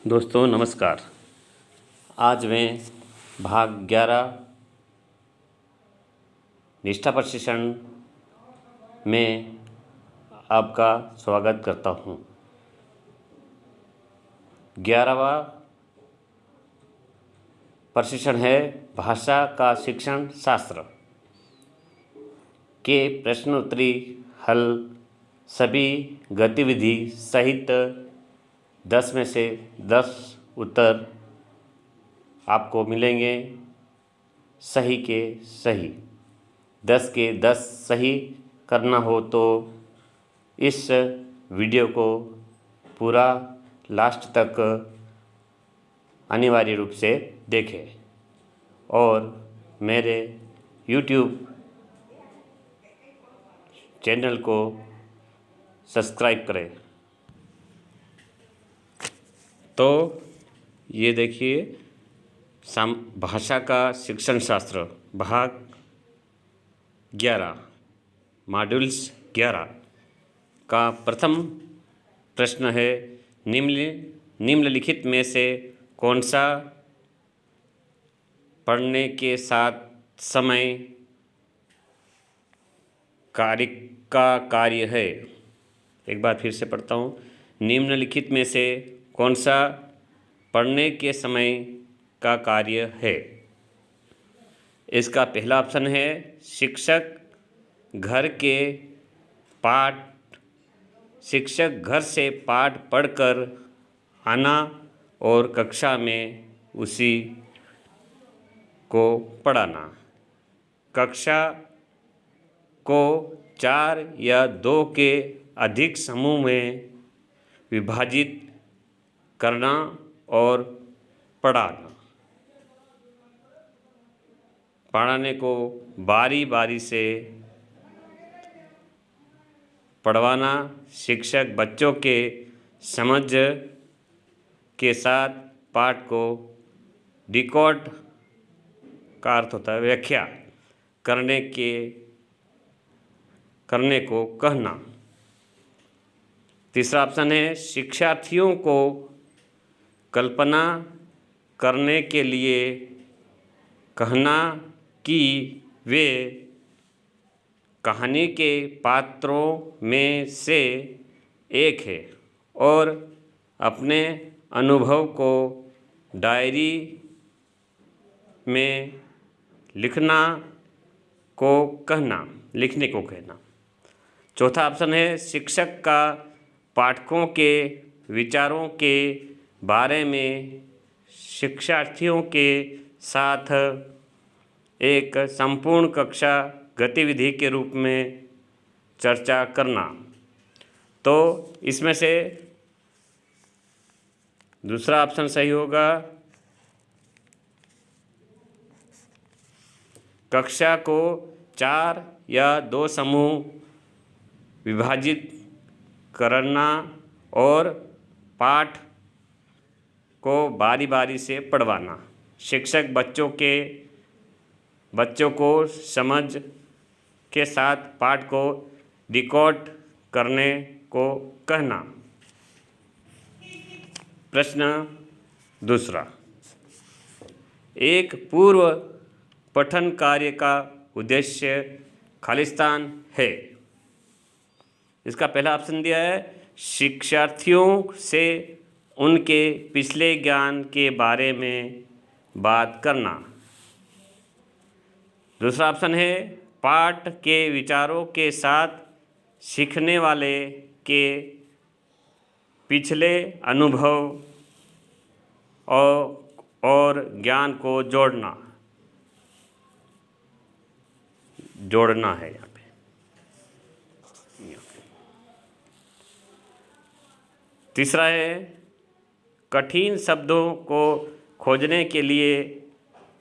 दोस्तों नमस्कार। आज मैं भाग 11 निष्ठा प्रशिक्षण में आपका स्वागत करता हूँ। 11वां प्रशिक्षण है भाषा का शिक्षण शास्त्र के प्रश्नोत्तरी हल सभी गतिविधि सहित 10 में से 10 उत्तर आपको मिलेंगे सही के सही। 10 के 10 सही करना हो तो इस वीडियो को पूरा लास्ट तक अनिवार्य रूप से देखें और मेरे YouTube चैनल को सब्सक्राइब करें। तो ये देखिए भाषा का शिक्षण शास्त्र भाग 11 मॉड्यूल्स 11 का प्रथम प्रश्न है निम्नलिखित में से कौन सा पढ़ने के साथ समय कार्य है। एक बार फिर से पढ़ता हूँ। निम्नलिखित में से कौन सा पढ़ने के समय का कार्य है। इसका पहला ऑप्शन है शिक्षक घर से पाठ पढ़कर आना और कक्षा में उसी को पढ़ाना। कक्षा को 4 या 2 के अधिक समूह में विभाजित करना और पढ़ाने को बारी बारी से पढ़वाना। शिक्षक बच्चों के समझ के साथ पाठ को डिकोड का अर्थ होता है व्याख्या करने को कहना। तीसरा ऑप्शन है शिक्षार्थियों को कल्पना करने के लिए कहना कि वे कहानी के पात्रों में से एक है और अपने अनुभव को डायरी में लिखने को कहना। चौथा ऑप्शन है शिक्षक का पाठकों के विचारों के बारे में शिक्षार्थियों के साथ एक संपूर्ण कक्षा गतिविधि के रूप में चर्चा करना। तो इसमें से दूसरा ऑप्शन सही होगा। कक्षा को 4 या 2 समूह विभाजित करना और पाठ को बारी बारी से पढ़वाना। शिक्षक बच्चों को समझ के साथ पाठ को डिकोड करने को कहना। प्रश्न दूसरा, एक पूर्व पठन कार्य का उद्देश्य खालिस्तान है। इसका पहला ऑप्शन दिया है शिक्षार्थियों से उनके पिछले ज्ञान के बारे में बात करना। दूसरा ऑप्शन है पाठ के विचारों के साथ सीखने वाले के पिछले अनुभव और ज्ञान को जोड़ना है यहाँ पे। तीसरा है कठिन शब्दों को खोजने के लिए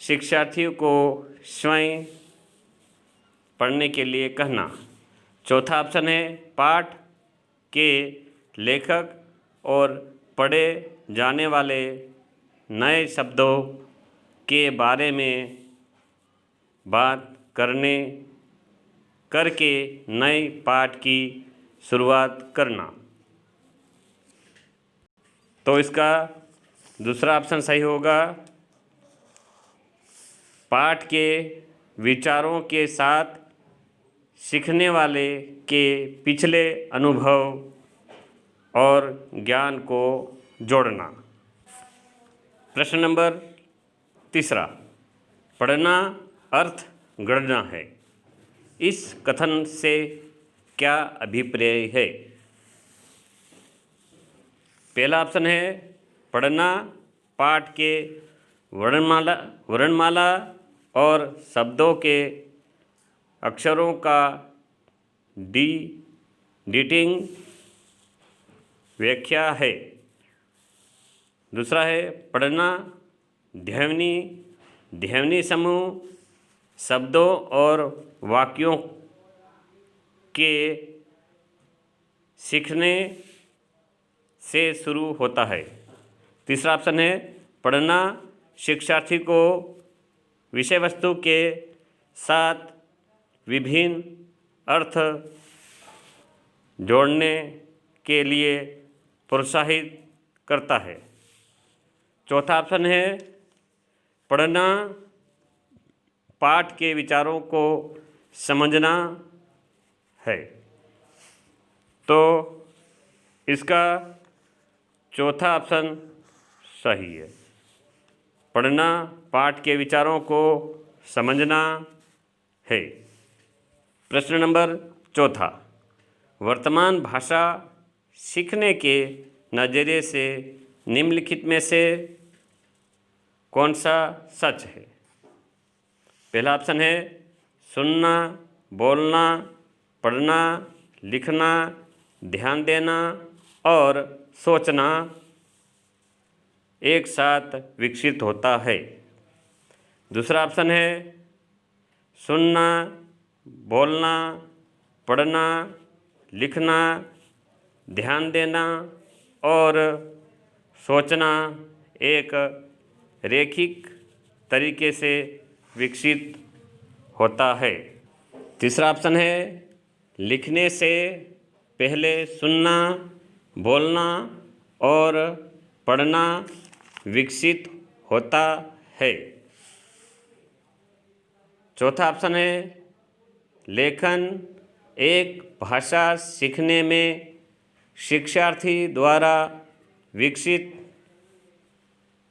शिक्षार्थियों को स्वयं पढ़ने के लिए कहना। चौथा ऑप्शन है पाठ के लेखक और पढ़े जाने वाले नए शब्दों के बारे में बात करके नए पाठ की शुरुआत करना। तो इसका दूसरा ऑप्शन सही होगा। पाठ के विचारों के साथ सीखने वाले के पिछले अनुभव और ज्ञान को जोड़ना। प्रश्न नंबर तीसरा, पढ़ना अर्थ गढ़ना है। इस कथन से क्या अभिप्राय है? पहला ऑप्शन है पढ़ना पाठ के वर्णमाला और शब्दों के अक्षरों का डिटिंग व्याख्या है। दूसरा है पढ़ना ध्वनि समूह शब्दों और वाक्यों के सीखने से शुरू होता है। तीसरा ऑप्शन है पढ़ना शिक्षार्थी को विषय वस्तु के साथ विभिन्न अर्थ जोड़ने के लिए प्रोत्साहित करता है। चौथा ऑप्शन है पढ़ना पाठ के विचारों को समझना है। तो इसका चौथा ऑप्शन सही है, पढ़ना पाठ के विचारों को समझना है। प्रश्न नंबर चौथा, वर्तमान भाषा सीखने के नज़रिए से निम्नलिखित में से कौन सा सच है? पहला ऑप्शन है सुनना, बोलना, पढ़ना, लिखना, ध्यान देना और सोचना एक साथ विकसित होता है। दूसरा ऑप्शन है सुनना, बोलना, पढ़ना, लिखना, ध्यान देना और सोचना एक रैखिक तरीके से विकसित होता है। तीसरा ऑप्शन है लिखने से पहले सुनना, बोलना और पढ़ना विकसित होता है। चौथा ऑप्शन है लेखन एक भाषा सीखने में शिक्षार्थी द्वारा विकसित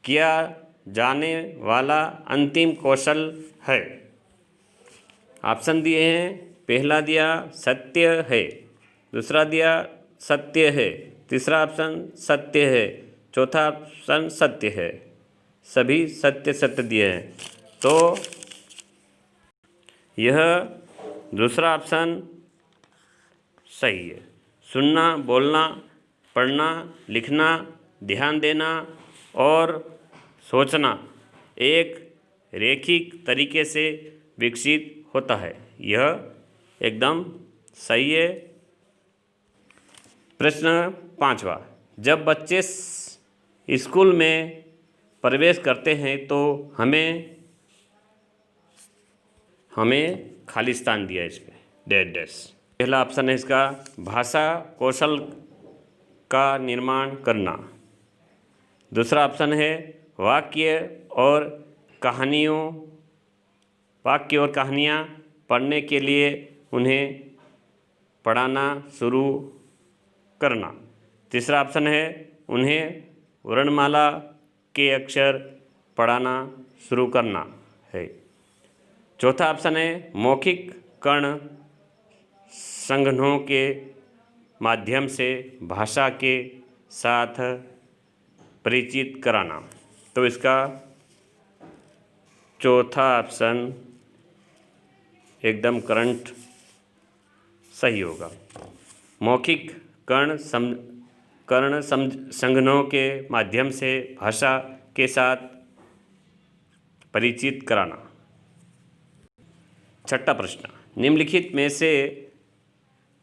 किया जाने वाला अंतिम कौशल है। ऑप्शन दिए हैं, पहला दिया सत्य है, दूसरा दिया सत्य है, तीसरा ऑप्शन सत्य है, चौथा ऑप्शन सत्य है। सभी सत्य सत्य दिए हैं, तो यह दूसरा ऑप्शन सही है। सुनना, बोलना, पढ़ना, लिखना, ध्यान देना और सोचना एक रैखिक तरीके से विकसित होता है, यह एकदम सही है। प्रश्न पांचवा, जब बच्चे स्कूल में प्रवेश करते हैं तो हमें खाली स्थान दिया है इसमें डैश डैश। पहला ऑप्शन है इसका भाषा कौशल का निर्माण करना। दूसरा ऑप्शन है वाक्य और कहानियाँ पढ़ने के लिए उन्हें पढ़ाना शुरू करना। तीसरा ऑप्शन है उन्हें वर्णमाला के अक्षर पढ़ाना शुरू करना है। चौथा ऑप्शन है मौखिक कर्ण संघनों के माध्यम से भाषा के साथ परिचित कराना। तो इसका चौथा ऑप्शन एकदम करंट सही होगा। मौखिक कर्ण संघनों के माध्यम से भाषा के साथ परिचित कराना। छठा प्रश्न, निम्नलिखित में से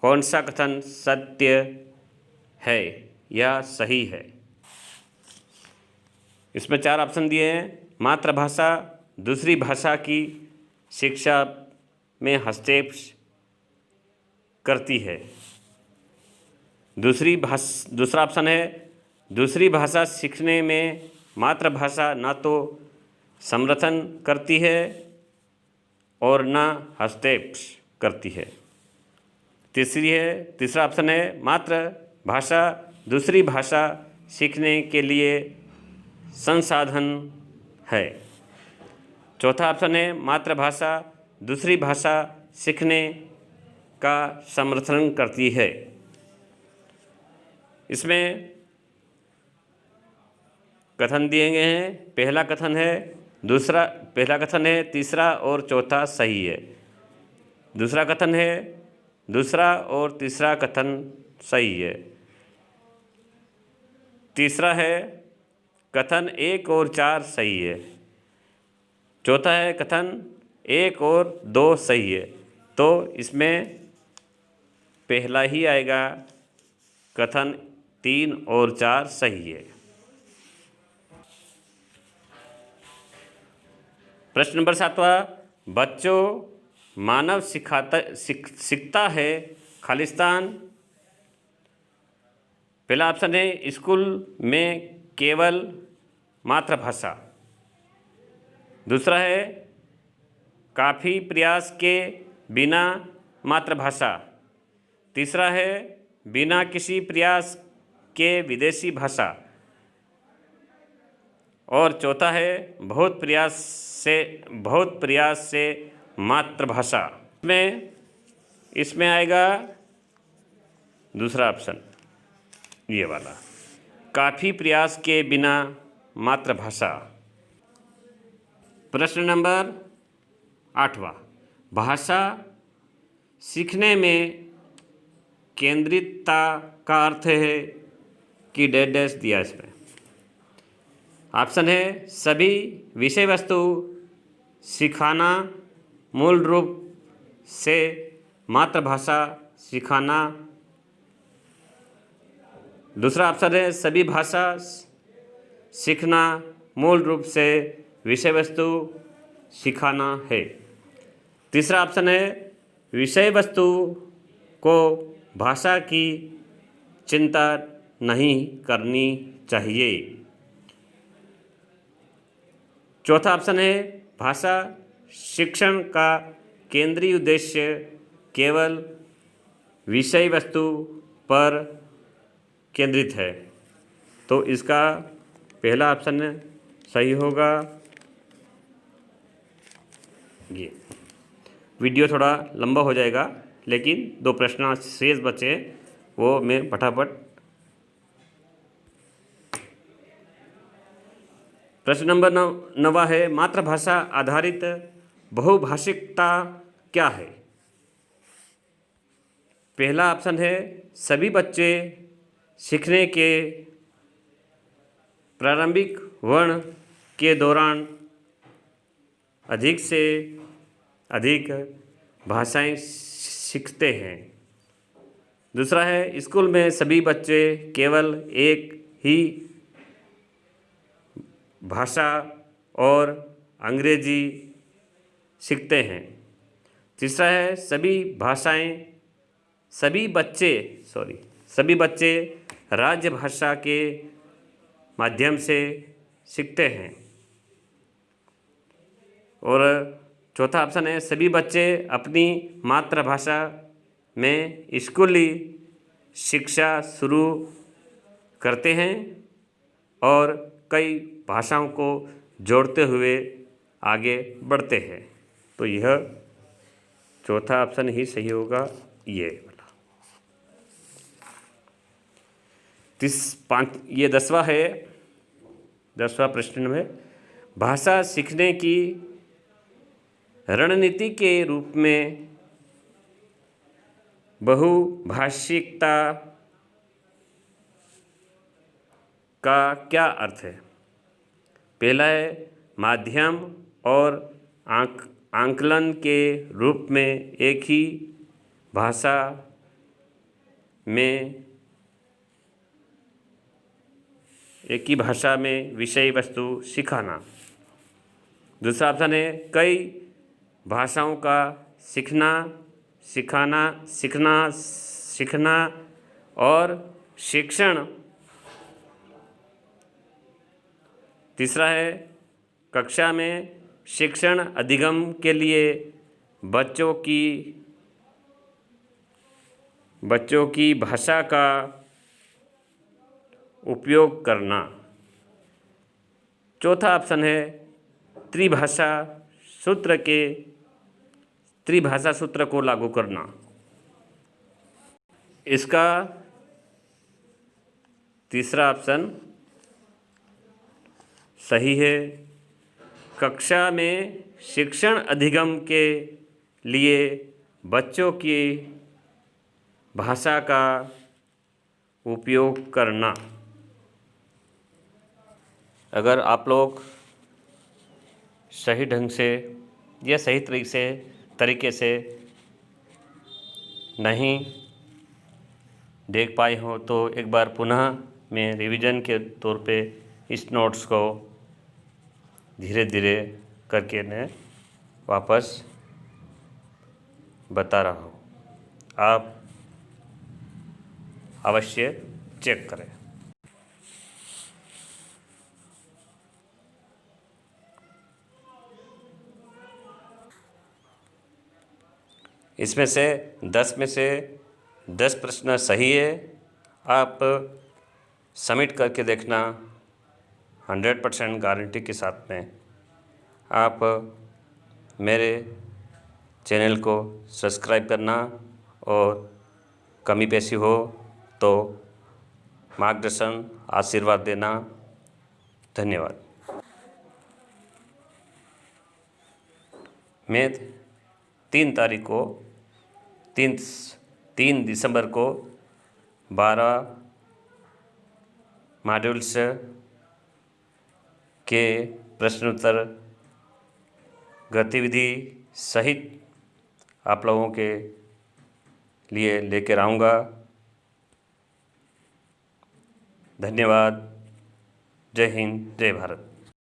कौन सा कथन सत्य है या सही है? इसमें चार ऑप्शन दिए हैं। मातृभाषा दूसरी भाषा की शिक्षा में हस्तक्षेप करती है। दूसरा ऑप्शन है दूसरी भाषा सीखने में मातृभाषा ना तो समर्थन करती है और ना हस्तक्षेप करती है। तीसरा ऑप्शन है मातृभाषा दूसरी भाषा सीखने के लिए संसाधन है। चौथा ऑप्शन है मातृभाषा दूसरी भाषा सीखने का समर्थन करती है। इसमें कथन दिए गए हैं। पहला कथन है तीसरा और चौथा सही है। दूसरा कथन है दूसरा और तीसरा कथन सही है। तीसरा है कथन 1 और 4 सही है। चौथा है कथन 1 और 2 सही है। तो इसमें पहला ही आएगा, कथन 3 और 4 सही है। प्रश्न नंबर 7वां, बच्चों मानव सीखता है खालिस्तान। पहला ऑप्शन है स्कूल में केवल मातृभाषा। दूसरा है काफ़ी प्रयास के बिना मातृभाषा। तीसरा है बिना किसी प्रयास के विदेशी भाषा। और चौथा है बहुत प्रयास से मातृभाषा। इसमें आएगा दूसरा ऑप्शन, ये वाला, काफ़ी प्रयास के बिना मातृभाषा। प्रश्न नंबर 8वां, भाषा सीखने में केंद्रितता का अर्थ है कि डैश डैश दिया इसमें। ऑप्शन है सभी विषय वस्तु सिखाना, मूल रूप से मातृभाषा सिखाना। दूसरा ऑप्शन है सभी भाषा सीखना, मूल रूप से विषय वस्तु सिखाना है। तीसरा ऑप्शन है विषय वस्तु को भाषा की चिंता नहीं करनी चाहिए। चौथा ऑप्शन है भाषा शिक्षण का केंद्रीय उद्देश्य केवल विषय वस्तु पर केंद्रित है। तो इसका पहला ऑप्शन सही होगा। ये वीडियो थोड़ा लंबा हो जाएगा, लेकिन 2 प्रश्न शेष बचे, वो मैं फटाफट। प्रश्न नंबर 9वां है मातृभाषा आधारित बहुभाषिकता क्या है। पहला ऑप्शन है सभी बच्चे सीखने के प्रारंभिक वर्ण के दौरान अधिक से अधिक भाषाएं सीखते हैं। दूसरा है स्कूल में सभी बच्चे केवल एक ही भाषा और अंग्रेजी सीखते हैं। तीसरा है सभी बच्चे राज्य भाषा के माध्यम से सीखते हैं। और चौथा ऑप्शन है सभी बच्चे अपनी मातृभाषा में स्कूली शिक्षा शुरू करते हैं और कई भाषाओं को जोड़ते हुए आगे बढ़ते हैं। तो यह चौथा ऑप्शन ही सही होगा, ये वाला। ये 10वां है, 10वां प्रश्न में भाषा सीखने की रणनीति के रूप में बहुभाषिकता का क्या अर्थ है। पहला है माध्यम और आंकलन के रूप में एक ही भाषा में विषय वस्तु सिखाना। दूसरा ऑप्शन है कई भाषाओं का सीखना और शिक्षण तीसरा है कक्षा में शिक्षण अधिगम के लिए बच्चों की भाषा का उपयोग करना। चौथा ऑप्शन है त्रिभाषा सूत्र को लागू करना। इसका तीसरा ऑप्शन सही है। कक्षा में शिक्षण अधिगम के लिए बच्चों की भाषा का उपयोग करना। अगर आप लोग सही ढंग से या सही तरीके से नहीं देख पाए हो तो एक बार पुनः मैं रिवीजन के तौर पे इस नोट्स को धीरे धीरे करके मैं वापस बता रहा हूँ, आप अवश्य चेक करें। इसमें से 10 में से 10 प्रश्न सही है। आप सबमिट करके देखना 100% गारंटी के साथ में। आप मेरे चैनल को सब्सक्राइब करना और कमी पेशी हो तो मार्गदर्शन आशीर्वाद देना। धन्यवाद। मैं 3 दिसंबर को 12 मॉड्यूल्स के प्रश्नोत्तर गतिविधि सहित आप लोगों के लिए लेकर आऊँगा। धन्यवाद। जय हिंद, जय भारत।